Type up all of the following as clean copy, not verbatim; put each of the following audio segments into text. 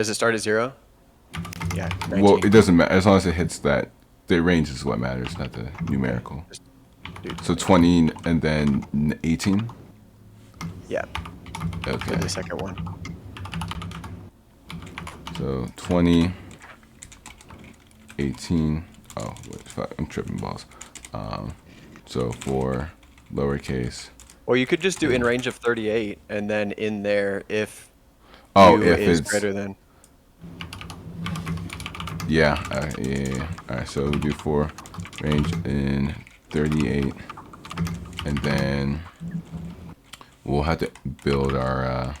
Does it start at 0? Yeah, 19. Well, it doesn't matter as long as it hits that. The range is what matters, not the numerical. Okay, just do So 20. 20 and then 18. Yeah, Okay. for the second one. So 20, 18. Oh, wait, fuck, I'm tripping balls. So for lowercase. Or you could just do in range of 38, and then in there if Oh, u if is it's greater than. yeah, yeah. All right, so we do for range in 38, and then we'll have to build our. I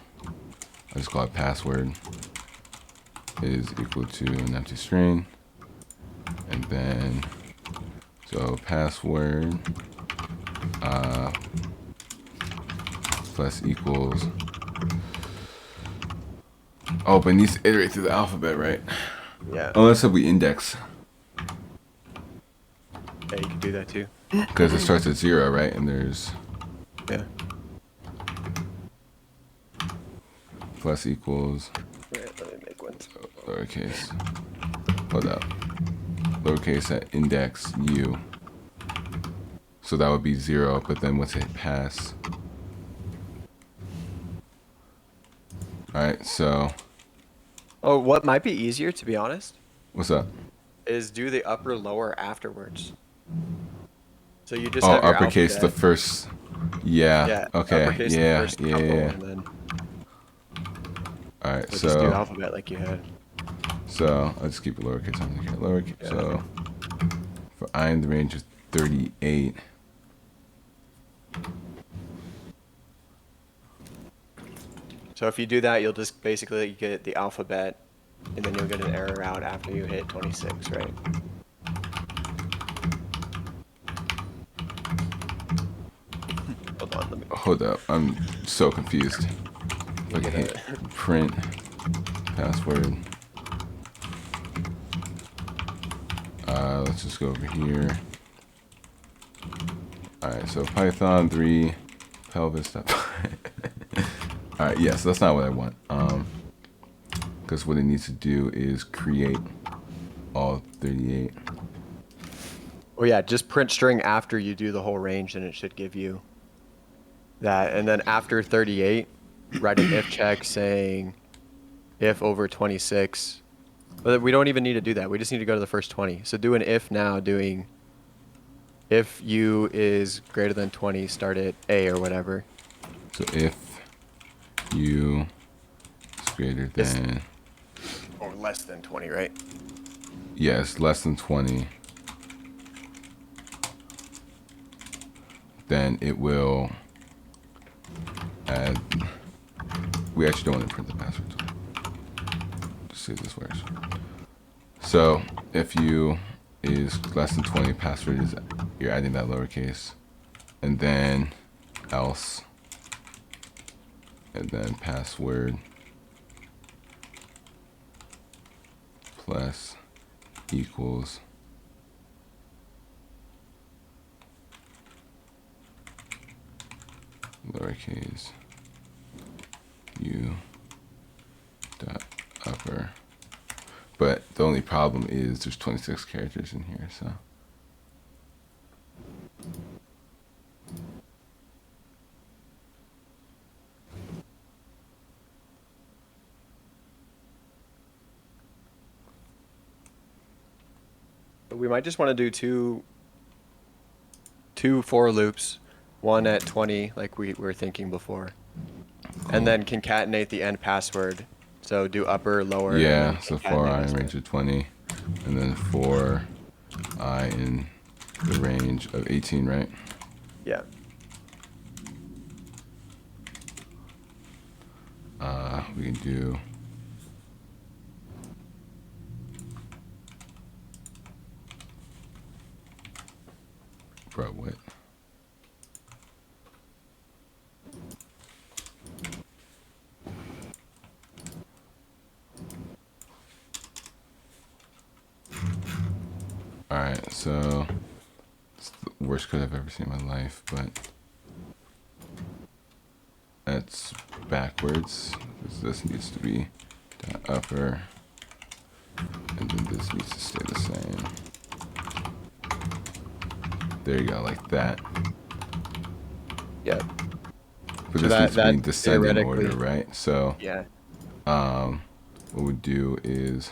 just call it password is equal to an empty string, and then so password plus equals. Oh, but it needs to iterate through the alphabet, right? Yeah. Unless we index, Yeah, you could do that too. because it starts at 0, right? And there's Yeah. plus equals Right, let me make one. lowercase. Hold up. Lowercase at index u. So that would be 0, but then once it pass. Alright, so Oh, what might be easier, to be honest, what's up? is do the upper lower afterwards. So you just Oh, have your uppercase the alphabet. first. Yeah, Yeah, okay, uppercase the yeah, first yeah, couple, yeah. and then Alright, so just do so alphabet like you had. I'll just keep it lowercase. I'm looking at lowercase. Yeah. So for I in the range of 38. So if you do that, you'll just basically get the alphabet, and then you'll get an error out after you hit 26, right? Hold on, let me Hold up, I'm so confused. If I can get hit a. print password. Let's just go over here. Alright, so Python 3 pelvis. Alright, yes, that's not what I want. Because what it needs to do is create all 38. Oh yeah, just print string after you do the whole range, and it should give you that. And then after 38, write an if check saying if over 26. But we don't even need to do that. We just need to go to the first 20. So do an if now, doing if u is greater than 20, start at a or whatever. So if u is greater It's than, or less than 20, right? yes, less than 20, then it will add. We actually don't want to print the password. Just see if this works. So if u is less than 20, password is, you're adding that lowercase, and then else, and then password plus equals lowercase u dot upper. But the only problem is there's 26 characters in here, so. We might just want to do two for loops, one at 20 like we were thinking before, and then concatenate the end password. So do upper, lower, and then Yeah, so for I in range of 20, and then for I in the range of 18, right? Yeah. We can do bro, what? Alright, so it's the worst code I've ever seen in my life, but that's backwards. This needs to be dot upper, and then this needs to stay the same. There you go, like that. Yep. But So this needs to be in that descending order, theoretically, right? So yeah. what we'd do is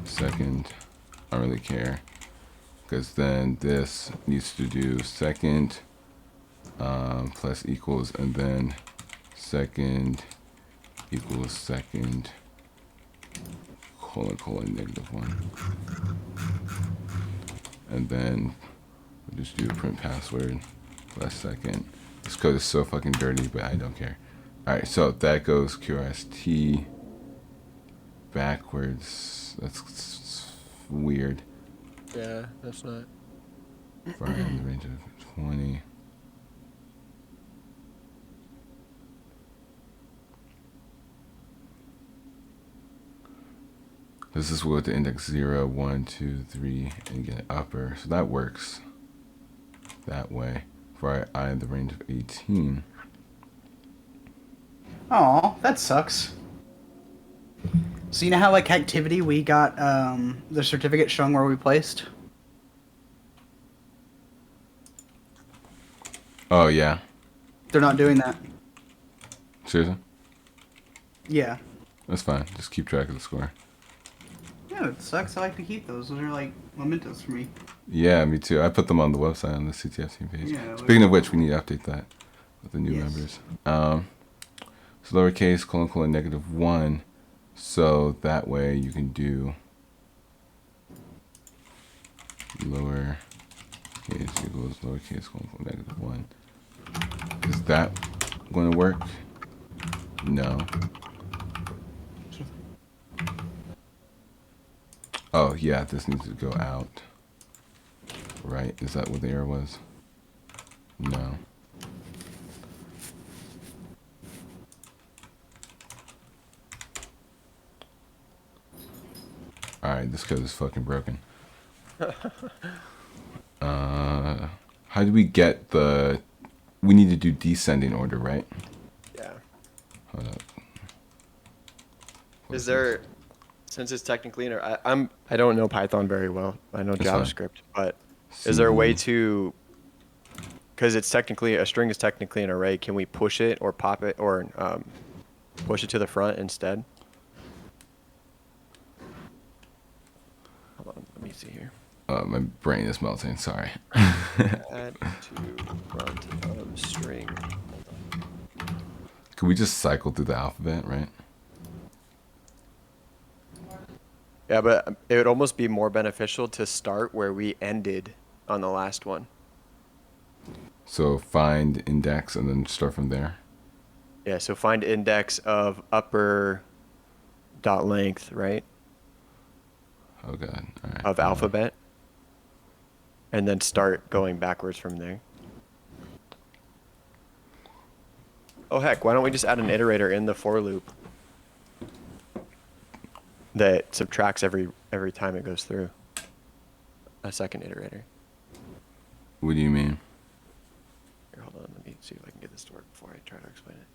second, I don't really care, because then this needs to do second plus equals, and then second equals second colon -1, and then we'll just do print password plus second. This code is so fucking dirty, but I don't care. All right, so that goes QRST backwards. That's weird. Yeah, that's not. Far in the range of 20. This is with the index 0, 1, 2, 3, and get upper. So that works that way. For I in the range of 18. Oh, that sucks. So you know how like activity we got the certificate showing where we placed? Oh, yeah. They're not doing that. Seriously? Yeah. That's fine. Just keep track of the score. Yeah, it sucks. I like to keep those. Those are like mementos for me. Yeah, me too. I put them on the website on the CTF team page. Yeah, Speaking of which, we need to update that with the new Yes. members. So lowercase colon -1. So that way you can do lower case equals lowercase colon -1. Is that going to work? No. Oh, yeah, this needs to go out. Right? Is that what the error was? No. Alright, this code is fucking broken. How do we get the... We need to do descending order, right? Yeah. Hold up. Is there, since it's technically in, I don't know Python very well. I know That's fine. JavaScript, but is there a way to, because it's technically a string is technically an array, can we push it or pop it or push it to the front instead? Hold on, let me see here. My brain is melting, sorry. Add to front of string. Hold on. Could we just cycle through the alphabet, right? Yeah, but it would almost be more beneficial to start where we ended on the last one. So find index and then start from there. Yeah, so find index of upper dot length, right? Oh god. All right. Of alphabet. And then start going backwards from there. Oh heck, why don't we just add an iterator in the for loop that subtracts every time it goes through? A second iterator. What do you mean? Here, hold on, let me see if I can get this to work before I try to explain it.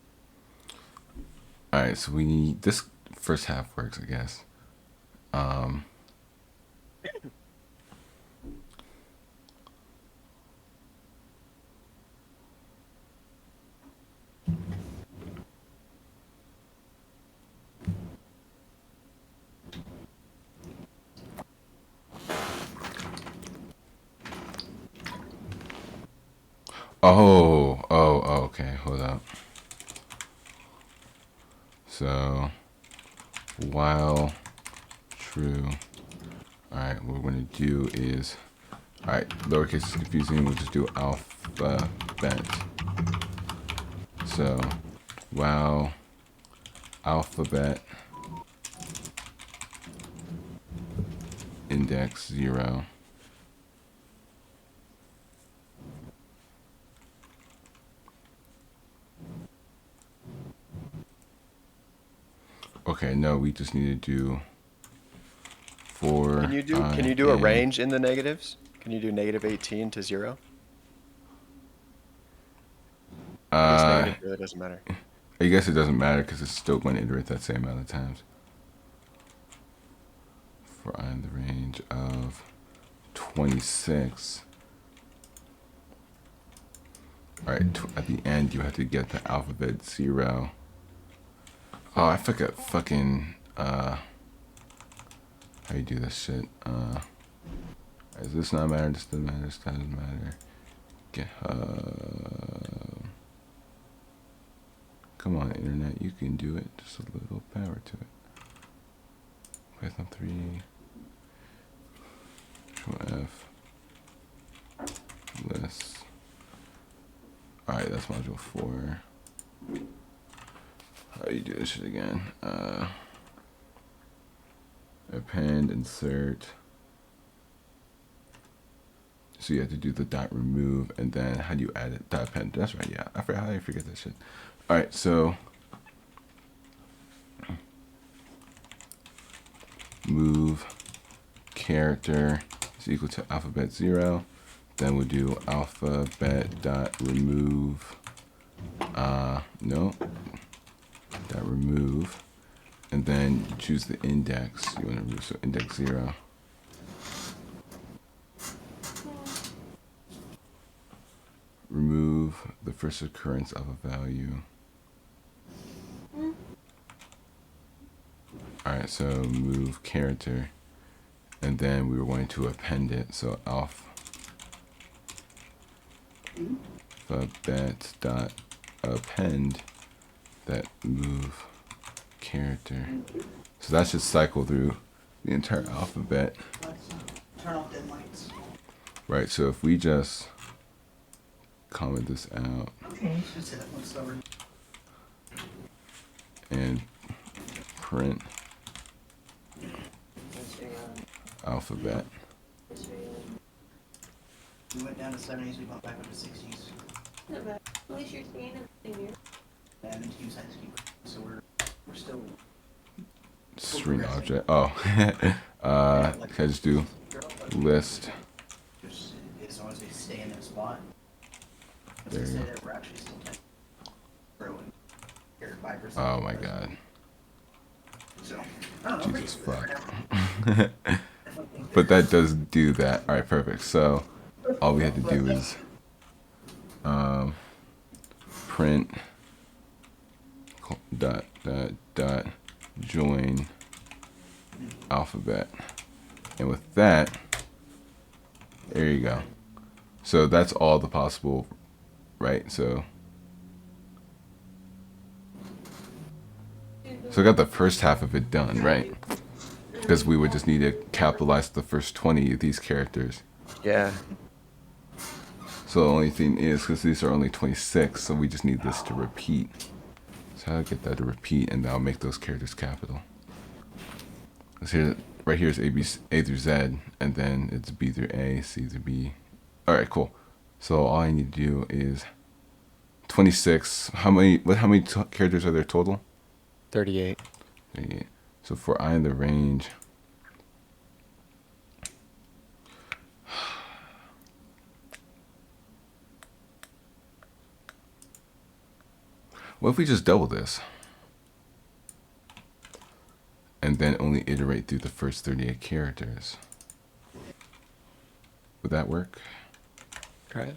All right, so we need this first half works, I guess. Okay, hold up. So, while true, all right, what we're gonna do is, all right, lowercase is confusing, we'll just do alphabet. So, while alphabet index 0, okay, no, we just need to do for. Can you do a range in the negatives? Can you do -18 to 0? I guess negative really doesn't matter. I guess it doesn't matter because it's still going to iterate that same amount of times. For I in the range of 26. Alright, at the end you have to get the alphabet 0. Oh, I forgot fucking, how you do this shit. Does this not matter? This doesn't matter. This doesn't matter. GitHub. Come on, internet, you can do it. Just a little power to it. Python 3. Control F. List. Alright, that's module 4. How do you do this shit again? Append, insert. So you have to do the dot remove, and then how do you add it? Dot append. That's right. Yeah, I forgot how you forget that shit. All right, so move character is equal to alphabet 0. Then we'll do alphabet dot remove. No. Dot remove, and then choose the index you want to remove. So index 0. Remove the first occurrence of a value. Alright, so move character, and then we were going to append it. So alphabet dot append that move character. So that should cycle through the entire alphabet. Turn off dim lights. Right, so if we just comment this out and print alphabet. We went down to 70s, we went back up to 60s. No, but at least you're seeing it in here. And then two sides keep. So we're still. String object. Oh. Can I just do list? As long as they stay in their spot. There you go. We're actually still growing. 5%. Oh my god. So, I don't know. Jesus fuck. But that does do that. Alright, perfect. So all we had to do is print dot join alphabet. And with that, there you go. So that's all the possible, right? So I got the first half of it done, right? Because we would just need to capitalize the first 20 of these characters. Yeah. So the only thing is, because these are only 26, so we just need this to repeat. So how do I get that to repeat, and that'll make those characters capital. Because here, right here is A through Z, and then it's B through A, C through B. Alright, cool. So all I need to do is 26. How many characters are there total? 38. 38. So for I in the range, what if we just double this? And then only iterate through the first 38 characters. Would that work? Try it.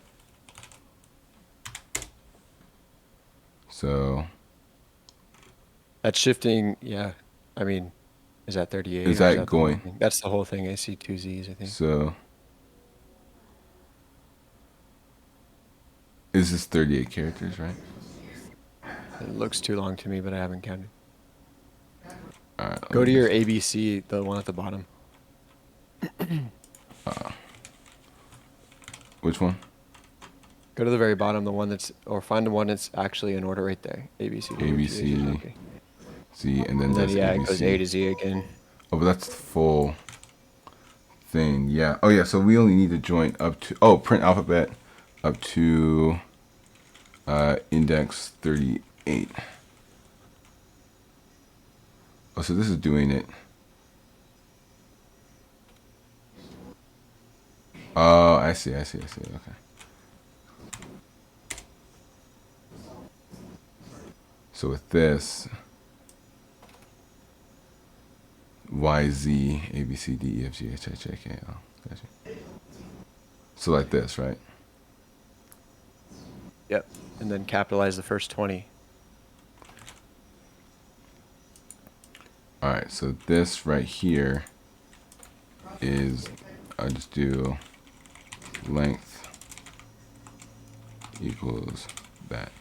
So That's shifting, yeah. I mean, is that 38? Is or that the whole going- thing? That's the whole thing. I see 2 Z's, I think. So is this 38 characters, right? It looks too long to me, but I haven't counted. All right. Go to your ABC, the one at the bottom. Which one? Go to the very bottom, the one that's, or find the one that's actually in order right there. ABC. ABC. Okay. Z, and then And then, that's yeah, ABC. it goes A to Z again. Oh, but that's the full thing. Yeah. Oh, yeah. So we only need to join up to, print alphabet up to index 38. Oh, so this is doing it. Oh, I see. Okay. So with this, Y, Z, A, B, C, D, E, F, G, H, I, J, K, L. Gotcha. So like this, right? Yep. And then capitalize the first 20. All right, so this right here is, I just do length equals that.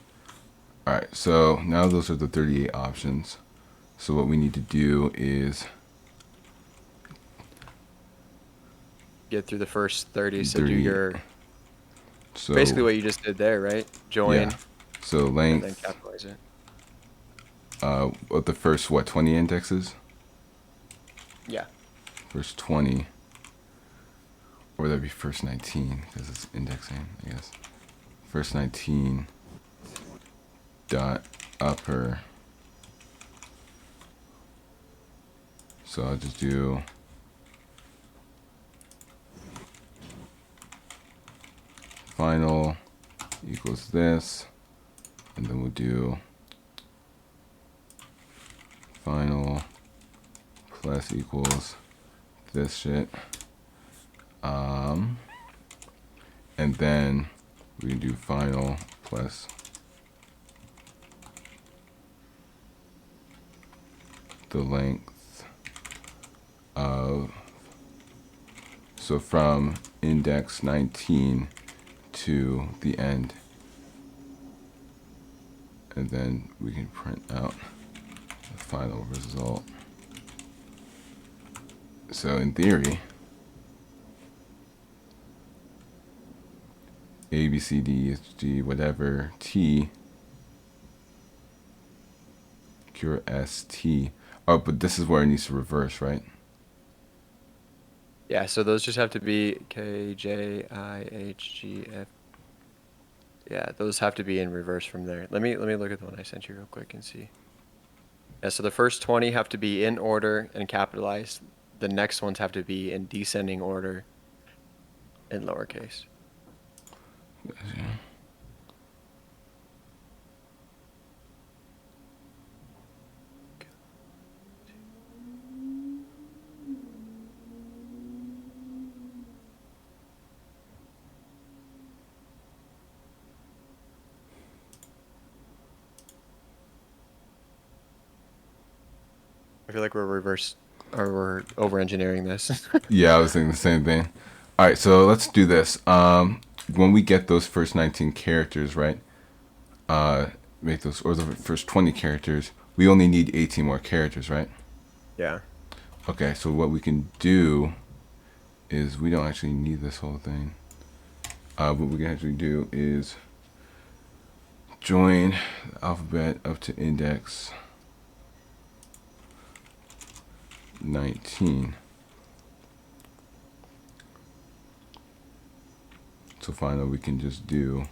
All right, so now those are the 38 options. So what we need to do is Get through the first 30. So do 30. your, So basically what you just did there, right? Join, yeah. So and then length, capitalize it. what the first, what, 20 indexes? Yeah. First 20. Or that'd be first 19, because it's indexing, I guess. First 19 dot upper. So I'll just do final equals this, and then we'll do final plus equals this shit. And then we can do final plus the length of, so from index 19 to the end, and then we can print out the final result. So in theory, A, B, C, D, F, G, whatever, T, cure S, T. Oh, but this is where it needs to reverse, right? Yeah, so those just have to be K, J, I, H, G, F. Yeah, those have to be in reverse from there. Let me look at the one I sent you real quick and see. Yeah, so the first 20 have to be in order and capitalized. The next ones have to be in descending order in lowercase. I feel like we're we're over engineering this. Yeah, I was thinking the same thing. All right, so let's do this. When we get those first 19 characters, right? Make those, or the first 20 characters, we only need 18 more characters, right? Yeah. Okay, so what we can do is we don't actually need this whole thing. What we can actually do is join the alphabet up to index 19. So finally we can just do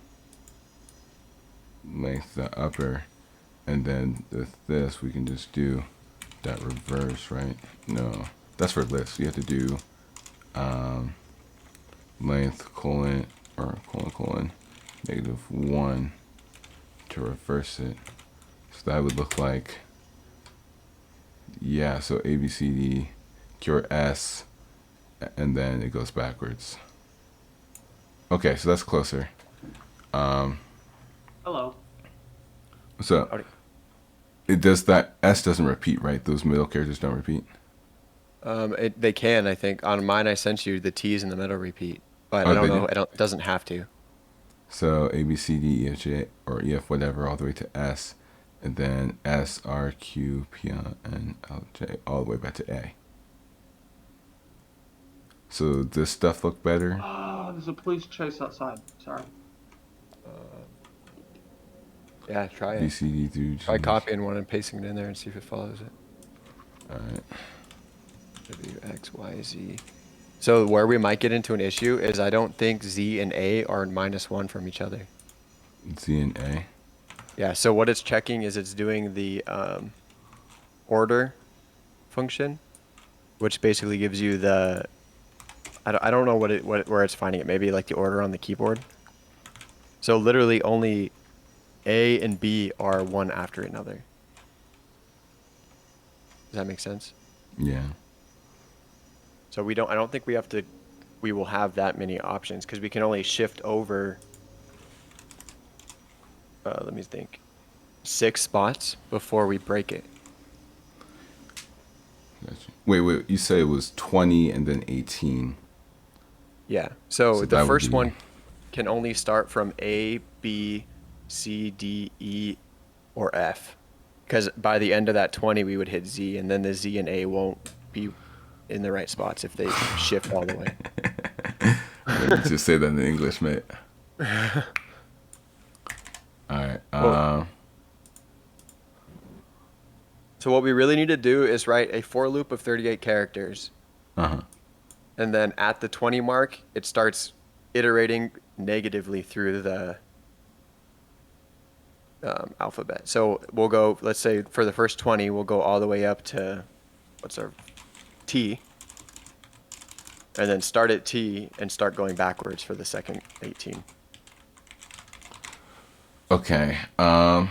length the upper, and then this we can just do that reverse, right? No, that's for list. You have to do length colon or colon -1 to reverse it. So that would look like, yeah, so A, B, C, D, cure S, and then it goes backwards. Okay, so that's closer. Hello. So Howdy. it does that, S doesn't repeat, right? Those middle characters don't repeat. They can, I think. On mine, I sent you the T's in the middle repeat, but Oh, I don't they know. do? It doesn't have to. So A, B, C, D, E, F, G, or E, F, whatever, all the way to S, and then S, R, Q, P, N, L, J, all the way back to A. So does this stuff look better? Oh, there's a police chase outside. Sorry. Yeah, try B, it. C, D through G. Try copying one and pasting it in there and see if it follows it. All right. W, X, Y, Z. So where we might get into an issue is I don't think Z and A are -1 from each other. Z and A. Yeah, so what it's checking is it's doing the order function, which basically gives you the, I don't know where it's finding it. Maybe like the order on the keyboard. So literally only A and B are one after another. Does that make sense? Yeah. So I don't think we will have that many options because we can only shift over, let me think, 6 spots before we break it. Gotcha. Wait. You say it was 20 and then 18. Yeah. So So the that would first be one can only start from A, B, C, D, E, or F. Because by the end of that 20, we would hit Z, and then the Z and A won't be in the right spots if they shift all the way. Let me just say that in English, mate. All right. Well, so what we really need to do is write a for loop of 38 characters. Uh-huh. And then at the 20 mark, it starts iterating negatively through the alphabet. So we'll go, let's say for the first 20, we'll go all the way up to, what's our T, and then start at T and start going backwards for the second 18. Okay. Because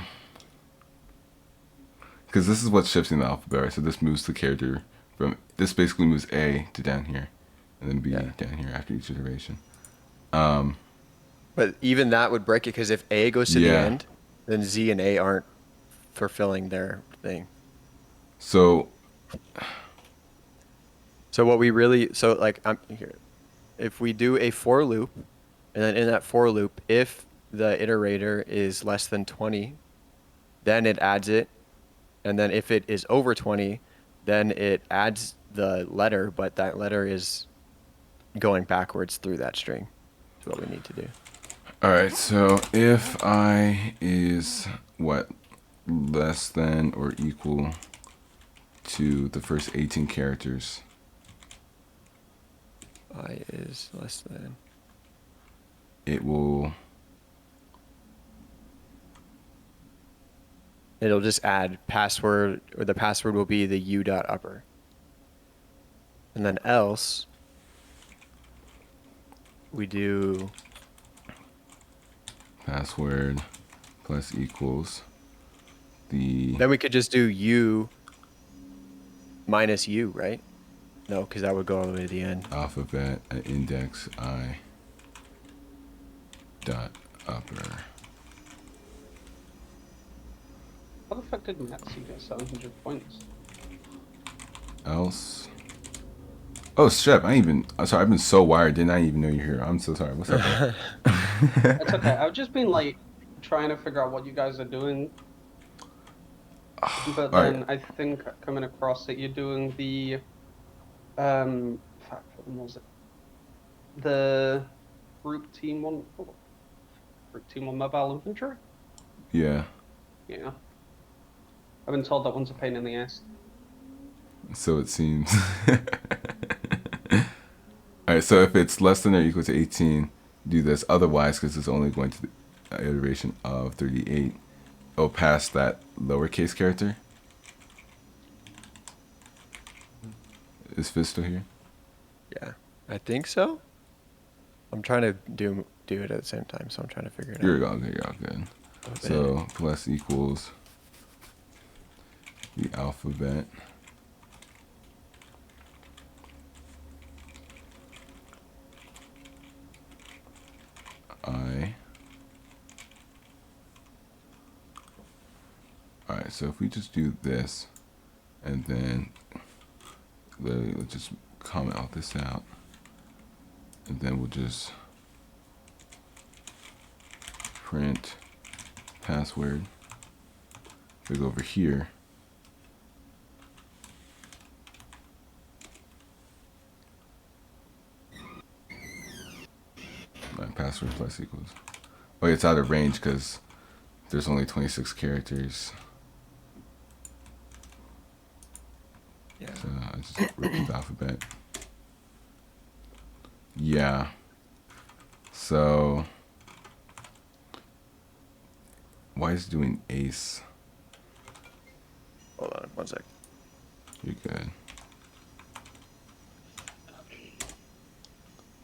this is what's shifting the alphabet, right? So this moves the character this basically moves A to down here, and then B down here after each iteration. But even that would break it because if A goes to the Yeah. end, then Z and A aren't fulfilling their thing. So So what we really, so like I'm here, if we do a for loop, and then in that for loop, if the iterator is less than 20, then it adds it, and then if it is over 20, then it adds the letter, but that letter is going backwards through that string. That's what we need to do. all right. So if I is what less than or equal to the first 18 characters, I is less than. it will. It'll just add password, or the password will be the u.upper. And then else, we do Password plus equals the. then we could just do u minus u, right? No, because that would go all the way to the end. Alphabet at index I dot upper. How the fuck did Metsu get 700 points? Else. Oh, Shep, I'm sorry, I've been so wired, didn't I even know you're here. I'm so sorry. What's up, bro? It's okay. I've just been like trying to figure out what you guys are doing. But then Alright. I think coming across that you're doing the fuck, what was it? The group team on mobile infantry? Yeah. Yeah. I've been told that one's a pain in the ass. So it seems. Alright, so if it's less than or equal to 18, do this. Otherwise, because it's only going to the iteration of 38, it'll pass that lowercase character. Is Fizz still here? Yeah, I think so. I'm trying to do it at the same time, so I'm trying to figure it out. You're all good. You're all good. So plus equals the alphabet. I. Alright, so if we just do this, and then literally let's just comment all this out, and then we'll just print password. We go over here. My password plus equals. Oh, it's out of range because there's only 26 characters. Yeah. So I just repeat the alphabet. Yeah. So why is it doing ace? Hold on, one sec. You're good.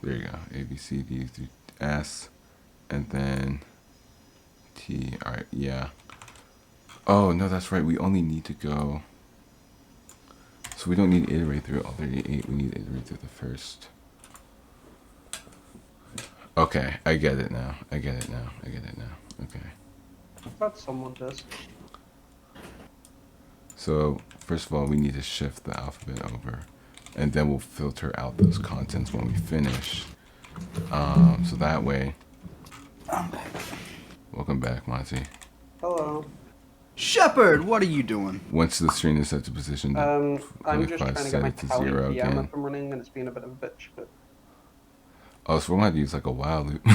There you go. A B C D through S, and then T T. All right, yeah. Oh no, that's right. We only need to go. So we don't need to iterate through all 38. We need to iterate through the first. Okay, I get it now. I get it now. Okay. I thought someone does. So first of all, we need to shift the alphabet over, and then we'll filter out those contents when we finish. So that way. I'm back. Welcome back, Monty. Hello. Shepard, what are you doing? Once the screen is set to position, I'm just trying to set get my it to tally 0 PM again. up and running, and it's been a bit of a bitch, but Oh, so we're gonna have to use like a while loop.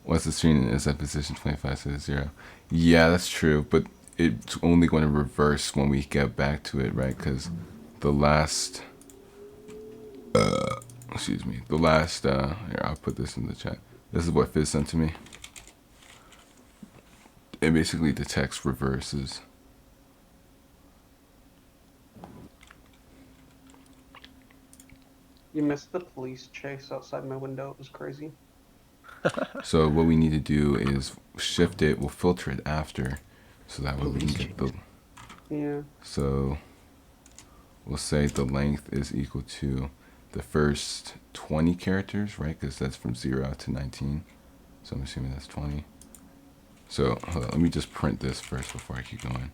Once the screen is at position 25, set to 0. Yeah, that's true, but it's only going to reverse when we get back to it, right? Because the last, excuse me, here, I'll put this in the chat. This is what Fizz sent to me. And basically the text reverses. you missed the police chase outside my window. It was crazy. So what we need to do is shift it, we'll filter it after, so that way we can get the, Yeah. so we'll say the length is equal to the first 20 characters, right? Because that's from 0 to 19. So I'm assuming that's 20. So hold on, let me just print this first before I keep going.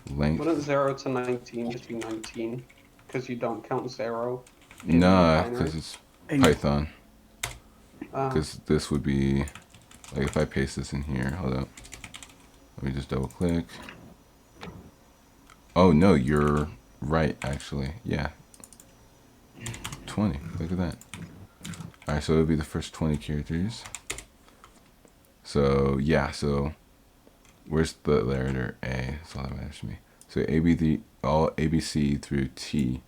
Length. Wouldn't 0 to 19 just be 19? Because you don't count 0 in Nah, binary? because it's Python. Ah. Because this would be, like if I paste this in here, hold up. Let me just double click. Oh no, you're right actually. Yeah. 20, look at that. Alright, so it'll be the first 20 characters. So yeah, so where's the letter A? That's all that matters to me. So all ABC through T.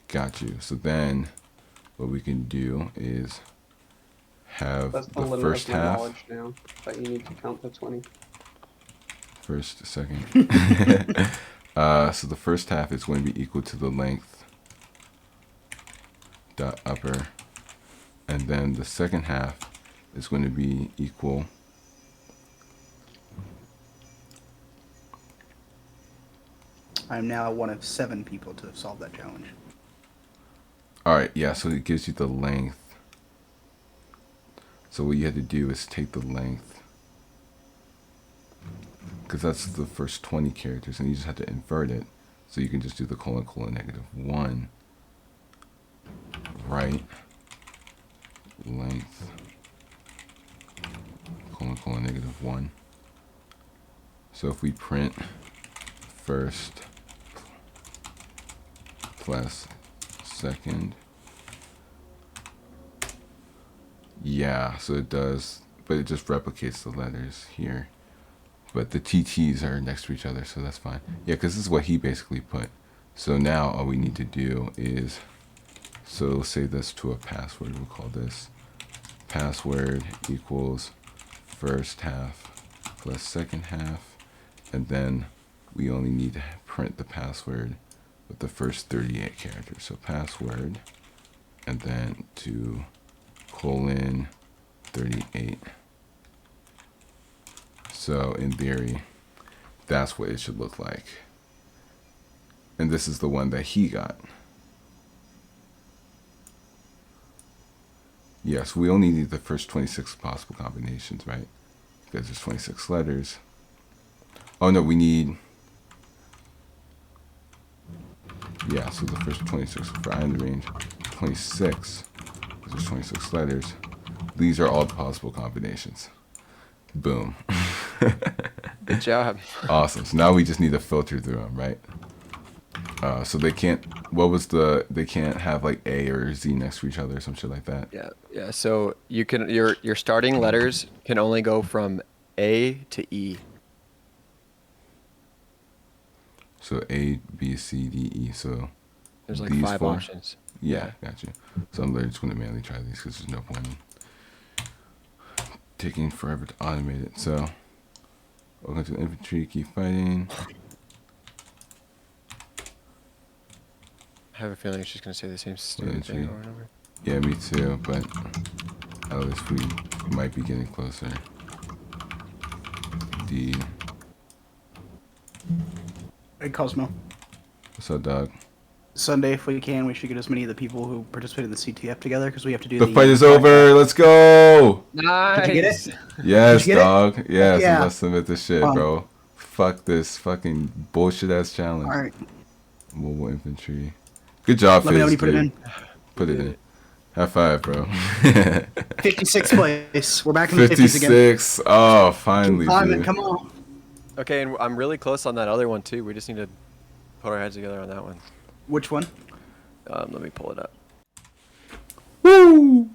Got you. So then what we can do is have That's the the limit first of my half. knowledge now, that you need to count to 20. First, second. So the first half is going to be equal to the length dot upper, and then the second half is going to be equal I'm now one of 7 people to have solved that challenge. all right, yeah, so it gives you the length. So what you had to do is take the length, because that's the first 20 characters, and you just have to invert it. So you can just do the colon -1, right, length, colon -1. So if we print first plus second, yeah, so it does, but it just replicates the letters here. But the TTs are next to each other, so that's fine. Yeah, because this is what he basically put. So now all we need to do is, so save this to a password. We'll call this password equals first half plus second half. And then we only need to print the password with the first 38 characters. So password, and then to colon 38. So in theory, that's what it should look like. And this is the one that he got. Yes, we only need the first 26 possible combinations, right? Because there's 26 letters. Oh no, we need, yeah, so the first 26 for I in the range, 26, because there's 26 letters. These are all the possible combinations. Boom. Good job. Awesome. So now we just need to filter through them, right? So they can't, they can't have like A or Z next to each other or some shit like that. Yeah. So you can your starting letters can only go from A to E. So A, B, C, D, E. So There's like these 5 four? options. Yeah, got you. So I'm literally just going to manually try these because there's no point in taking forever to automate it. So welcome to infantry, keep fighting. I have a feeling it's just gonna say the same stupid thing over and over. Yeah, me too, but at least we might be getting closer. D. Hey, Cosmo. What's up, dog? Sunday, if we can, we should get as many of the people who participate in the CTF together because we have to do The fight is over. Let's go. Nice. Did you get it? Yes, Did you get it? dog. Yes, Yeah. I'm gonna submit this shit, bro. Fuck this fucking bullshit ass challenge. All right. Mobile infantry. Good job, Let me know when Fizz, you put it dude. in. Put it in. High five, bro. 56th place. We're back in the 50s again. 56. Oh, finally, Simon, dude. come on. Okay, and I'm really close on that other one too. We just need to put our heads together on that one. Which one? Let me pull it up. Woo!